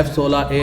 F-16A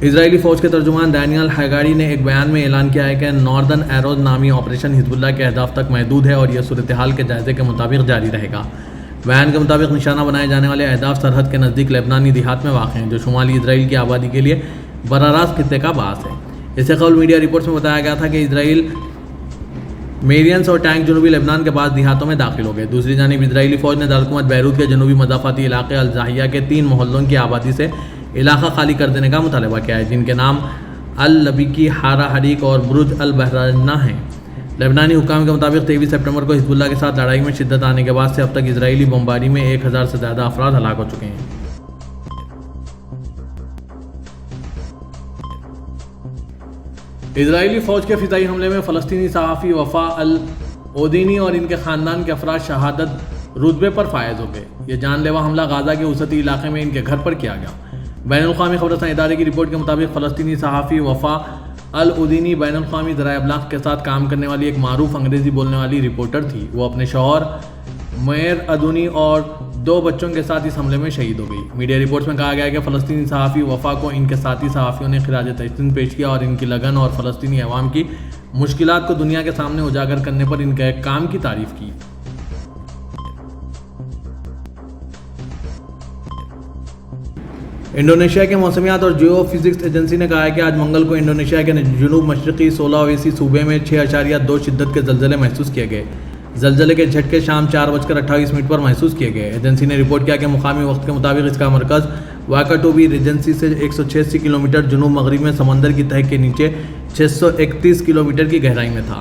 اسرائیلی فوج کے ترجمان ڈینیل ہیگاری نے ایک بیان میں اعلان کیا ہے کہ ناردرن ایروز نامی آپریشن حزب اللہ کے اہداف تک محدود ہے اور یہ صورتحال کے جائزے کے مطابق جاری رہے گا۔ بیان کے مطابق نشانہ بنائے جانے والے اہداف سرحد کے نزدیک لبنانی دیہات میں واقع ہیں، جو شمالی اسرائیل کی آبادی کے لیے براہ راست خطے کا باعث ہے۔ اس سے قبل میڈیا رپورٹس میں بتایا گیا تھا کہ اسرائیل میرینز اور ٹینک جنوبی لبنان کے بعض دیہاتوں میں داخل ہو گئے۔ دوسری جانب اسرائیلی فوج نے دارالحکومت بیروت کے جنوبی مضافاتی علاقے الزاحیہ کے 3 محلوں کی آبادی سے علاقہ خالی کر دینے کا مطالبہ کیا ہے، جن کے نام اللبیکی، حارہ حریق اور برج البحرانہ ہیں۔ لبنانی حکام کے مطابق 23 سپٹمبر کو حزب اللہ کے ساتھ لڑائی میں شدت آنے کے بعد سے اب تک اسرائیلی بمباری میں 1000 سے زیادہ افراد ہلاک ہو چکے ہیں۔ اسرائیلی فوج کے فضائی حملے میں فلسطینی صحافی وفا العودینی اور ان کے خاندان کے افراد شہادت رتبے پر فائز ہو گئے۔ یہ جان لیوا حملہ غازہ کے وسطی علاقے میں ان کے گھر پر کیا گیا۔ بین الاقوامی خبر رساں ادارے کی رپورٹ کے مطابق فلسطینی صحافی وفا العودینی بین الاقوامی ذرائع ابلاغ کے ساتھ کام کرنے والی ایک معروف انگریزی بولنے والی رپورٹر تھی۔ وہ اپنے شوہر میر ادونی اور 2 بچوں کے ساتھ اس حملے میں شہید ہو گئی۔ میڈیا رپورٹس میں کہا گیا ہے کہ فلسطینی صحافی وفا کو ان کے ساتھی صحافیوں نے خراج تحسین پیش کیا اور ان کی لگن اور فلسطینی عوام کی مشکلات کو دنیا کے سامنے اجاگر کرنے پر ان کے کام کی تعریف کی۔ انڈونیشیا کے موسمیات اور جیو فزکس ایجنسی نے کہا ہے کہ آج منگل کو انڈونیشیا کے جنوب مشرقی سولاویسی صوبے میں 6.2 شدت کے زلزلے محسوس کیے گئے۔ زلزلے کے جھٹکے شام 4:28 پر محسوس کیے گئے۔ ایجنسی نے رپورٹ کیا کہ مقامی وقت کے مطابق اس کا مرکز واکاٹوبی ریجنسی سے 186 کلومیٹر جنوب مغرب میں سمندر کی تہہ کے نیچے 631 کلومیٹر کی گہرائی میں تھا۔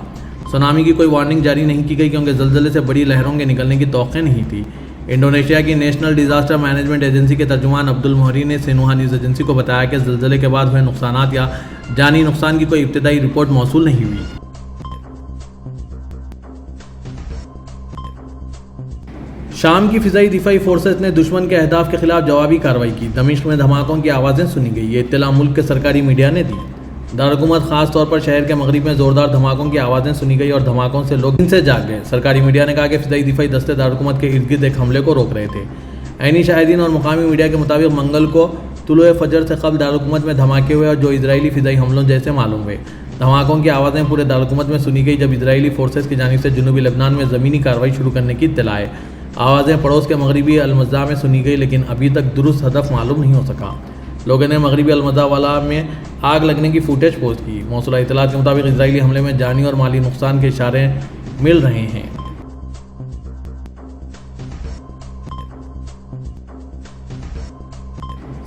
سونامی کی کوئی وارننگ جاری نہیں کی گئی کیونکہ زلزلے سے بڑی لہروں کے نکلنے کی توقع نہیں تھی۔ انڈونیشیا کی نیشنل ڈیزاسٹر مینجمنٹ ایجنسی کے ترجمان عبد المہری نے سینہوا نیوز ایجنسی کو بتایا کہ زلزلے کے بعد ہوئے نقصانات یا جانی نقصان کی کوئی ابتدائی رپورٹ موصول نہیں ہوئی۔ شام کی فضائی دفاعی فورسز نے دشمن کے اہداف کے خلاف جوابی کارروائی کی۔ دمشق میں دھماکوں کی آوازیں سنی گئی۔ یہ اطلاع ملک کے سرکاری میڈیا نے دی۔ دارالحکومت خاص طور پر شہر کے مغرب میں زوردار دھماکوں کی آوازیں سنی گئی اور دھماکوں سے لوگ ان سے جاگ گئے۔ سرکاری میڈیا نے کہا کہ فضائی دفاعی دستے دارالحکومت کے ارد گرد ایک حملے کو روک رہے تھے۔ عینی شاہدین اور مقامی میڈیا کے مطابق منگل کو طلوع فجر سے قبل دارالحکومت میں دھماکے ہوئے اور جو اسرائیلی فضائی حملوں جیسے معلوم ہوئے۔ دھماکوں کی آوازیں پورے دارالحکومت میں سنی گئی جب اسرائیلی فورسز کی جانب سے جنوبی لبنان میں زمینی کارروائی شروع کرنے کی اطلاع ہے۔ آوازیں پڑوس کے مغربی المزا میں سنی گئی لیکن ابھی تک درست ہدف معلوم نہیں ہو سکا۔ لوگوں نے مغربی المزا والا میں آگ لگنے کی فوٹیج پوسٹ کی۔ موصولہ اطلاعات کے مطابق اسرائیلی حملے میں جانی اور مالی نقصان کے اشارے مل رہے ہیں۔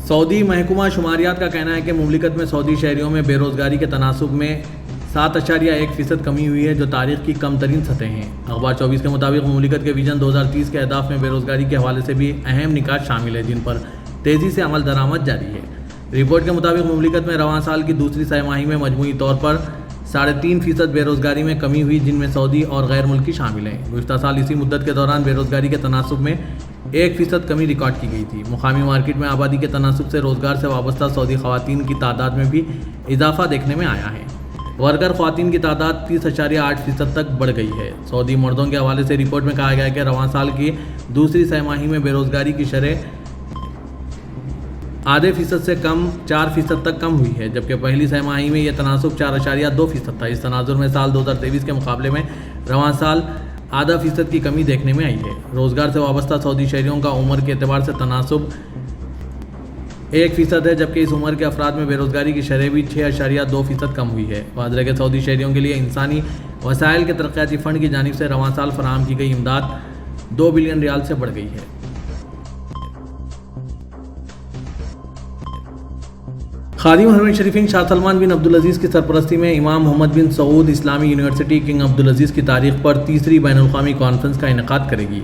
سعودی محکمہ شماریات کا کہنا ہے کہ مملکت میں سعودی شہریوں میں بے روزگاری کے تناسب میں 7.1% کمی ہوئی ہے، جو تاریخ کی کم ترین سطح ہیں۔ اخبار 24 کے مطابق مملکت کے ویژن 2030 کے اہداف میں بے روزگاری کے حوالے سے بھی اہم نکات شامل ہیں جن پر تیزی سے عمل درآمد جاری ہے۔ رپورٹ کے مطابق مملکت میں رواں سال کی دوسری سہ ماہی میں مجموعی طور پر 3.5% بے روزگاری میں کمی ہوئی، جن میں سعودی اور غیر ملکی شامل ہیں۔ گزشتہ سال اسی مدت کے دوران بے روزگاری کے تناسب میں 1% کمی ریکارڈ کی گئی تھی۔ مقامی مارکیٹ میں آبادی کے تناسب سے روزگار سے وابستہ سعودی خواتین کی تعداد میں بھی اضافہ دیکھنے میں آیا ہے۔ ورکر خواتین کی تعداد 30.8% تک بڑھ گئی ہے۔ سعودی مردوں کے حوالے سے رپورٹ میں کہا گیا ہے کہ رواں سال کی دوسری سہ ماہی میں بے روزگاری کی شرح 0.5% سے کم 4% تک کم ہوئی ہے، جبکہ پہلی سہ ماہی میں یہ تناسب 4.2% تھا۔ اس تناظر میں سال 2023 کے مقابلے میں رواں سال 0.5% کی کمی دیکھنے میں آئی ہے۔ روزگار سے وابستہ سعودی شہریوں کا عمر کے اعتبار سے تناسب 1% ہے، جبکہ اس عمر کے افراد میں بے روزگاری کی شرح بھی 6.2% کم ہوئی ہے۔ واضح ہے کہ سعودی شہریوں کے لیے انسانی وسائل کے ترقیاتی فنڈ کی جانب سے رواں سال فراہم کی گئی امداد 2 بلین ریال سے بڑھ گئی ہے۔ خادم حرمین شریفین شاہ سلمان بن عبدالعزیز کی سرپرستی میں امام محمد بن سعود اسلامی یونیورسٹی کنگ عبدالعزیز کی تاریخ پر تیسری بین الاقوامی کانفرنس کا انعقاد کرے گی۔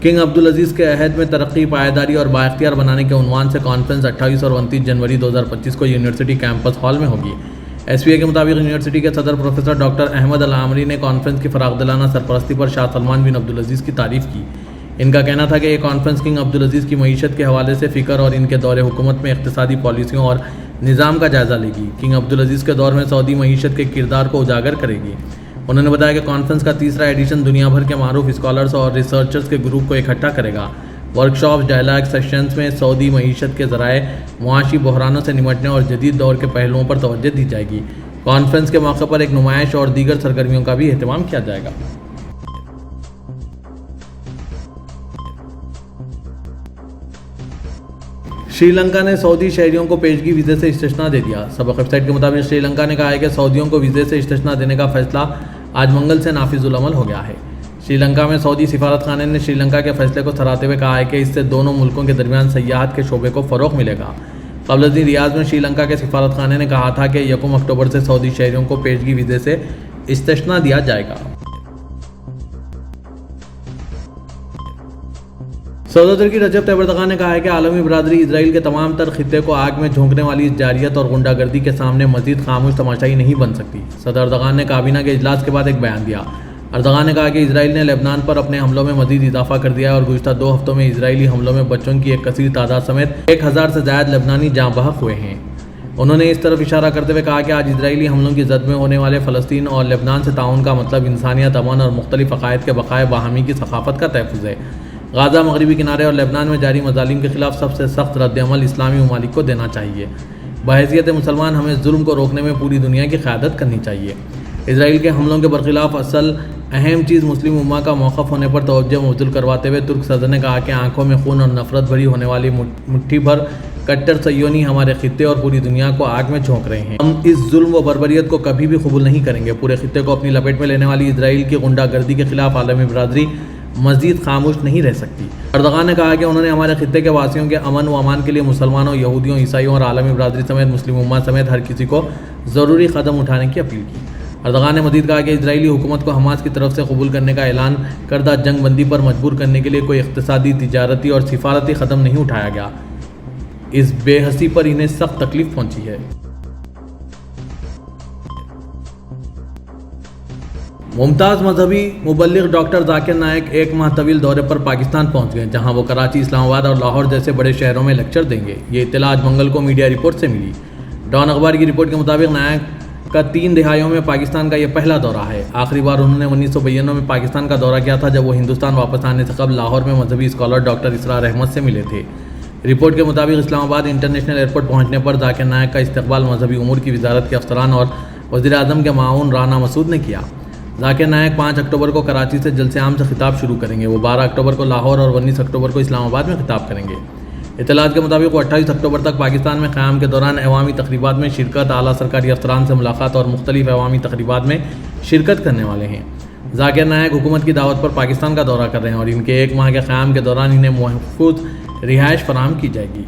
کنگ عبدالعزیز کے عہد میں ترقی، پائیداری اور بااختیار بنانے کے عنوان سے کانفرنس 28 اور 29 جنوری 2025 کو یونیورسٹی کیمپس ہال میں ہوگی۔ ایس پی اے کے مطابق یونیورسٹی کے صدر پروفیسر ڈاکٹر احمد العامری نے کانفرنس کی فراخدلانہ سرپرستی پر شاہ سلمان بن عبدالعزیز کی تعریف کی۔ ان کا کہنا تھا کہ یہ کانفرنس کنگ عبدالعزیز کی معیشت کے حوالے سے فکر اور ان کے دور حکومت میں اقتصادی پالیسیوں اور نظام کا جائزہ لے گی۔ کنگ عبدالعزیز کے دور میں سعودی معیشت کے کردار کو اجاگر کرے گی۔ انہوں نے بتایا کہ کانفرنس کا تیسرا ایڈیشن دنیا بھر کے معروف اسکالرز اور ریسرچرز کے گروپ کو اکٹھا کرے گا۔ ورکشاپس، ڈائلاگ سیشنز میں سعودی معیشت کے ذرائع، معاشی بحرانوں سے نمٹنے اور جدید دور کے پہلوؤں پر توجہ دی جائے گی۔ کانفرنس کے موقع پر ایک نمائش اور دیگر سرگرمیوں کا بھی اہتمام کیا جائے گا۔ سری لنکا نے سعودی شہریوں کو پیشگی ویزے سے استثناء دے دیا۔ سبق ویب سائٹ کے مطابق سری لنکا نے کہا ہے کہ سعودیوں کو ویزے سے استثناء دینے کا فیصلہ آج منگل سے نافذ العمل ہو گیا ہے۔ سری لنکا میں سعودی سفارت خانے نے سری لنکا کے فیصلے کو سراہتے ہوئے کہا ہے کہ اس سے دونوں ملکوں کے درمیان سیاحت کے شعبے کو فروغ ملے گا۔ قبل ازیں ریاض میں سری لنکا کے سفارت خانے نے کہا تھا کہ 1 اکتوبر سے سعودی شہریوں کو پیشگی ویزے سے استثناء دیا جائے گا۔ صدر ترکی رجب طیب اردوغان نے کہا ہے کہ عالمی برادری اسرائیل کے تمام تر خطے کو آگ میں جھونکنے والی اس جارحیت اور غنڈہ گردی کے سامنے مزید خاموش تماشائی نہیں بن سکتی۔ صدر اردوغان نے کابینہ کے اجلاس کے بعد ایک بیان دیا۔ اردوغان نے کہا کہ اسرائیل نے لبنان پر اپنے حملوں میں مزید اضافہ کر دیا ہے اور گزشتہ 2 ہفتوں میں اسرائیلی حملوں میں بچوں کی ایک کثیر تعداد سمیت 1000 سے زائد لبنانی جاں بحق ہوئے ہیں۔ انہوں نے اس طرف اشارہ کرتے ہوئے کہا کہ آج اسرائیلی حملوں کی زد میں ہونے والے فلسطین اور لبنان سے تعاون کا مطلب انسانیت، امن اور مختلف عقائد کے بقائے باہمی کی ثقافت کا تحفظ ہے۔ غازہ، مغربی کنارے اور لبنان میں جاری مظالم کے خلاف سب سے سخت رد عمل اسلامی ممالک کو دینا چاہیے۔ بحیثیت مسلمان ہمیں ظلم کو روکنے میں پوری دنیا کی قیادت کرنی چاہیے۔ اسرائیل کے حملوں کے برخلاف اصل اہم چیز مسلم امہ کا موقف ہونے پر توجہ مبذول کرواتے ہوئے ترک صدر نے کہا کہ آنکھوں میں خون اور نفرت بھری ہونے والی مٹھی بھر کٹر صہیونی ہمارے خطے اور پوری دنیا کو آگ میں جھونک رہے ہیں۔ ہم اس ظلم و بربریت کو کبھی بھی قبول نہیں کریں گے۔ پورے خطے کو اپنی لپیٹ میں لینے والی اسرائیل کی غنڈہ گردی کے خلاف عالمی برادری مزید خاموش نہیں رہ سکتی۔ اردوغان نے کہا کہ انہوں نے ہمارے خطے کے واسیوں کے امن و امان کے لیے مسلمانوں، یہودیوں، عیسائیوں اور عالمی برادری سمیت مسلم امہ سمیت ہر کسی کو ضروری قدم اٹھانے کی اپیل کی۔ اردوغان نے مزید کہا کہ اسرائیلی حکومت کو حماس کی طرف سے قبول کرنے کا اعلان کردہ جنگ بندی پر مجبور کرنے کے لیے کوئی اقتصادی، تجارتی اور سفارتی قدم نہیں اٹھایا گیا۔ اس بے حسی پر انہیں سخت تکلیف پہنچی ہے۔ ممتاز مذہبی مبلغ ڈاکٹر ذاکر نائک 1 ماہ طویل دورے پر پاکستان پہنچ گئے، جہاں وہ کراچی، اسلام آباد اور لاہور جیسے بڑے شہروں میں لیکچر دیں گے۔ یہ اطلاع آج منگل کو میڈیا رپورٹ سے ملی۔ ڈان اخبار کی رپورٹ کے مطابق نائک کا 3 دہائیوں میں پاکستان کا یہ پہلا دورہ ہے۔ آخری بار انہوں نے 1992 میں پاکستان کا دورہ کیا تھا، جب وہ ہندوستان واپس آنے سے قبل لاہور میں مذہبی اسکالر ڈاکٹر اسرار احمد سے ملے تھے۔ رپورٹ کے مطابق اسلام آباد انٹرنیشنل ایئرپورٹ پہنچنے پر ذاکر نائک کا استقبال مذہبی امور کی وزارت کے افسران اور وزیر اعظم کے معاون رانا مسعود نے کیا۔ ذاکر نائک 5 اکتوبر کو کراچی سے جلسہ عام سے خطاب شروع کریں گے۔ وہ 12 اکتوبر کو لاہور اور 19 اکتوبر کو اسلام آباد میں خطاب کریں گے۔ اطلاعات کے مطابق وہ 28 اکتوبر تک پاکستان میں قیام کے دوران عوامی تقریبات میں شرکت، اعلیٰ سرکاری افسران سے ملاقات اور مختلف عوامی تقریبات میں شرکت کرنے والے ہیں۔ ذاکر نائک حکومت کی دعوت پر پاکستان کا دورہ کر رہے ہیں اور ان کے 1 ماہ کے قیام کے دوران انہیں محفوظ رہائش فراہم کی جائے گی۔